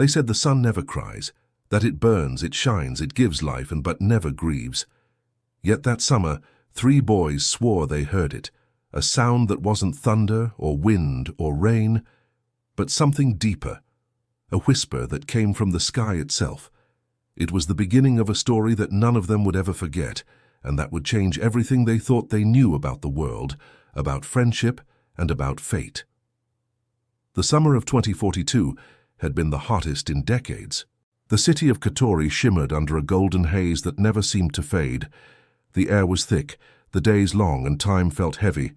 They said the sun never cries, that it burns, it shines, it gives life, and but never grieves. Yet that summer, 3 boys swore they heard it, a sound that wasn't thunder or wind or rain, but something deeper, a whisper that came from the sky itself. It was the beginning of a story that none of them would ever forget, and that would change everything they thought they knew about the world, about friendship, and about fate. The summer of 2042 had been the hottest in decades. The city of Katori shimmered under a golden haze that never seemed to fade. The air was thick, the days long, and time felt heavy.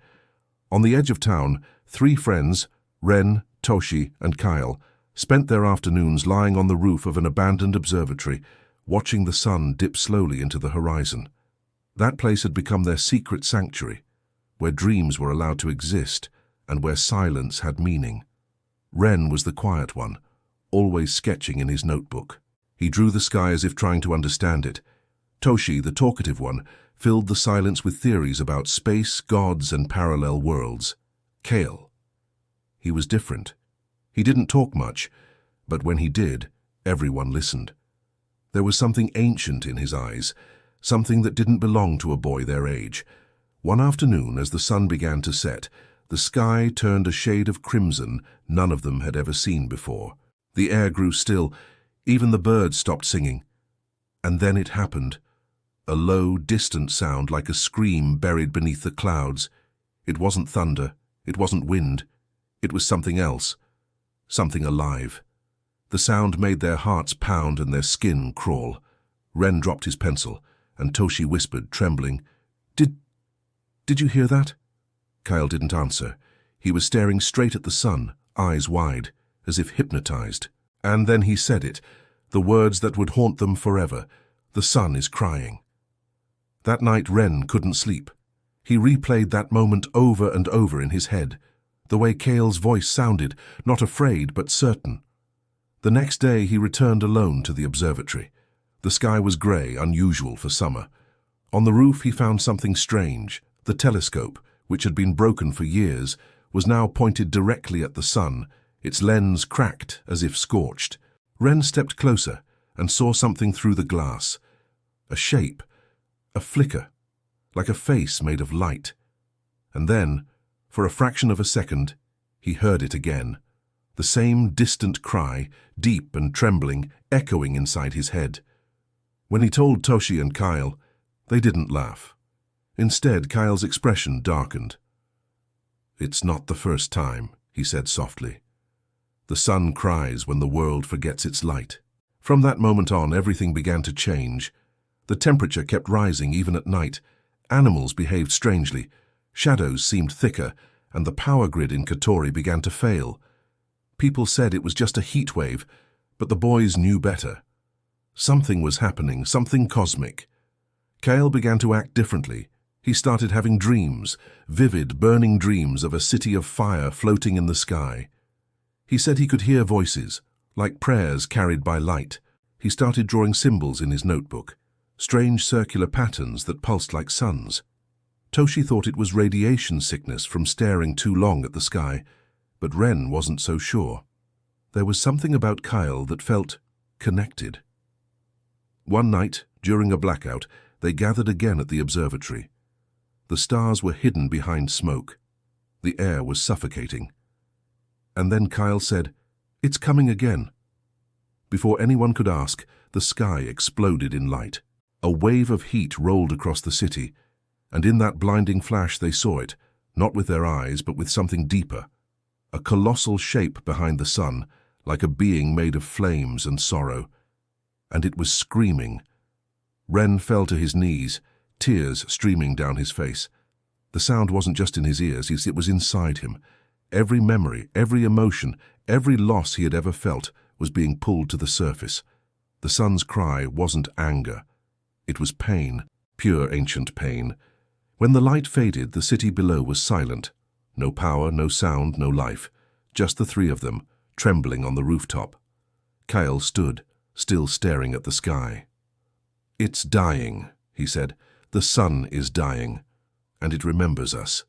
On the edge of town, 3 friends, Ren, Toshi, and Kyle, spent their afternoons lying on the roof of an abandoned observatory, watching the sun dip slowly into the horizon. That place had become their secret sanctuary, where dreams were allowed to exist and where silence had meaning. Ren was the quiet one, always sketching in his notebook. He drew the sky as if trying to understand it. Toshi, the talkative one, filled the silence with theories about space, gods, and parallel worlds. Kale. He was different. He didn't talk much, but when he did, everyone listened. There was something ancient in his eyes, something that didn't belong to a boy their age. One afternoon, as the sun began to set, the sky turned a shade of crimson none of them had ever seen before. The air grew still, even the birds stopped singing. And then it happened. A low, distant sound like a scream buried beneath the clouds. It wasn't thunder, it wasn't wind, it was something else, something alive. The sound made their hearts pound and their skin crawl. Ren dropped his pencil, and Toshi whispered, trembling, Did you hear that?" Kyle didn't answer. He was staring straight at the sun, eyes wide, as if hypnotized. And then he said it, the words that would haunt them forever. "The sun is crying." That night Ren couldn't sleep. He replayed that moment over and over in his head, the way Kale's voice sounded, not afraid but certain. The next day he returned alone to the observatory. The sky was grey, unusual for summer. On the roof he found something strange. The telescope, which had been broken for years, was now pointed directly at the sun, its lens cracked as if scorched. Ren stepped closer and saw something through the glass. A shape, a flicker, like a face made of light. And then, for a fraction of a second, he heard it again. The same distant cry, deep and trembling, echoing inside his head. When he told Toshi and Kyle, they didn't laugh. Instead, Kyle's expression darkened. "It's not the first time," he said softly. "The sun cries when the world forgets its light." From that moment on, everything began to change. The temperature kept rising even at night. Animals behaved strangely. Shadows seemed thicker, and the power grid in Katori began to fail. People said it was just a heat wave, but the boys knew better. Something was happening, something cosmic. Kale began to act differently. He started having dreams, vivid, burning dreams of a city of fire floating in the sky. He said he could hear voices, like prayers carried by light. He started drawing symbols in his notebook, strange circular patterns that pulsed like suns. Toshi thought it was radiation sickness from staring too long at the sky, but Ren wasn't so sure. There was something about Kyle that felt connected. One night, during a blackout, they gathered again at the observatory. The stars were hidden behind smoke. The air was suffocating. And then Kyle said, "It's coming again." Before anyone could ask, the sky exploded in light. A wave of heat rolled across the city, and in that blinding flash they saw it, not with their eyes but with something deeper. A colossal shape behind the sun, like a being made of flames and sorrow. And it was screaming. Ren fell to his knees, tears streaming down his face. The sound wasn't just in his ears, it was inside him. Every memory, every emotion, every loss he had ever felt was being pulled to the surface. The sun's cry wasn't anger. It was pain, pure ancient pain. When the light faded, the city below was silent. No power, no sound, no life. Just the 3 of them, trembling on the rooftop. Kyle stood, still staring at the sky. "It's dying," he said. "The sun is dying, and it remembers us."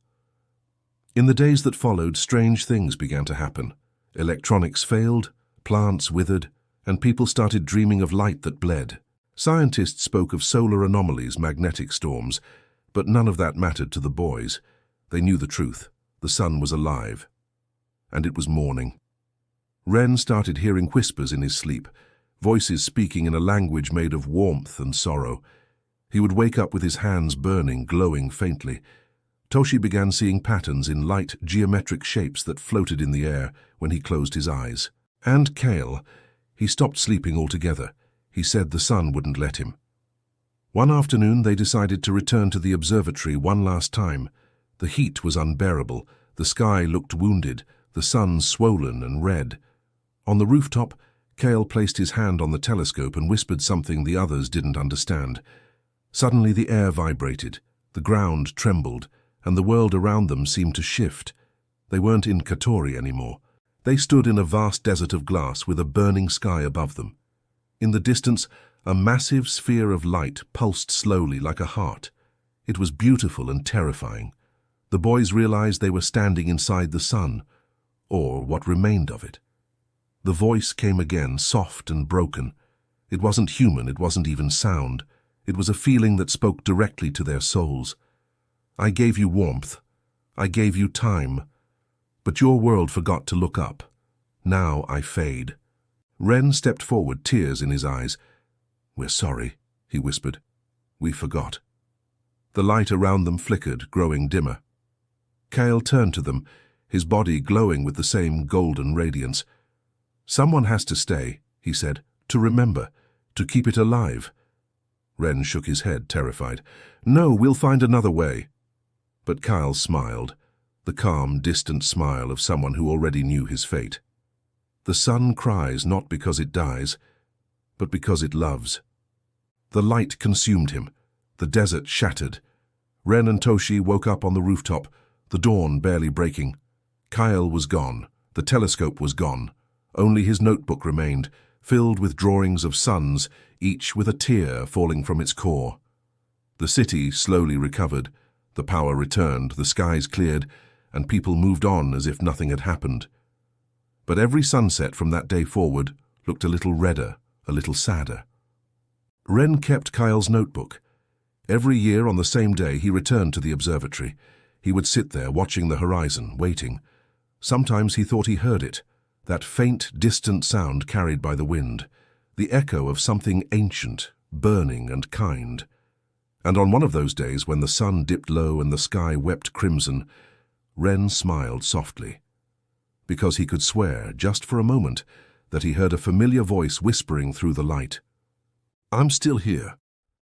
In the days that followed, strange things began to happen. Electronics failed, plants withered, and people started dreaming of light that bled. Scientists spoke of solar anomalies, magnetic storms, but none of that mattered to the boys. They knew the truth. The sun was alive. And it was morning. Ren started hearing whispers in his sleep, voices speaking in a language made of warmth and sorrow. He would wake up with his hands burning, glowing faintly. Toshi began seeing patterns in light, geometric shapes that floated in the air when he closed his eyes. And Kale, he stopped sleeping altogether. He said the sun wouldn't let him. One afternoon they decided to return to the observatory one last time. The heat was unbearable, the sky looked wounded, the sun swollen and red. On the rooftop, Kale placed his hand on the telescope and whispered something the others didn't understand. Suddenly the air vibrated, the ground trembled, and the world around them seemed to shift. They weren't in Katori anymore. They stood in a vast desert of glass with a burning sky above them. In the distance, a massive sphere of light pulsed slowly like a heart. It was beautiful and terrifying. The boys realized they were standing inside the sun, or what remained of it. The voice came again, soft and broken. It wasn't human, it wasn't even sound. It was a feeling that spoke directly to their souls. I gave you warmth. I gave you time. But your world forgot to look up. Now I fade. Ren stepped forward, tears in his eyes. We're sorry, he whispered. We forgot. The light around them flickered, growing dimmer. Kale turned to them, his body glowing with the same golden radiance. Someone has to stay, he said, to remember, to keep it alive. Ren shook his head, terrified. No, we'll find another way. But Kyle smiled, the calm, distant smile of someone who already knew his fate. The sun cries not because it dies, but because it loves. The light consumed him. The desert shattered. Ren and Toshi woke up on the rooftop, the dawn barely breaking. Kyle was gone. The telescope was gone. Only his notebook remained, filled with drawings of suns, each with a tear falling from its core. The city slowly recovered. The power returned, the skies cleared, and people moved on as if nothing had happened. But every sunset from that day forward looked a little redder, a little sadder. Ren kept Kyle's notebook. Every year on the same day he returned to the observatory. He would sit there watching the horizon, waiting. Sometimes he thought he heard it, that faint, distant sound carried by the wind, the echo of something ancient, burning and kind. And on one of those days when the sun dipped low and the sky wept crimson, Ren smiled softly, because he could swear, just for a moment, that he heard a familiar voice whispering through the light. I'm still here.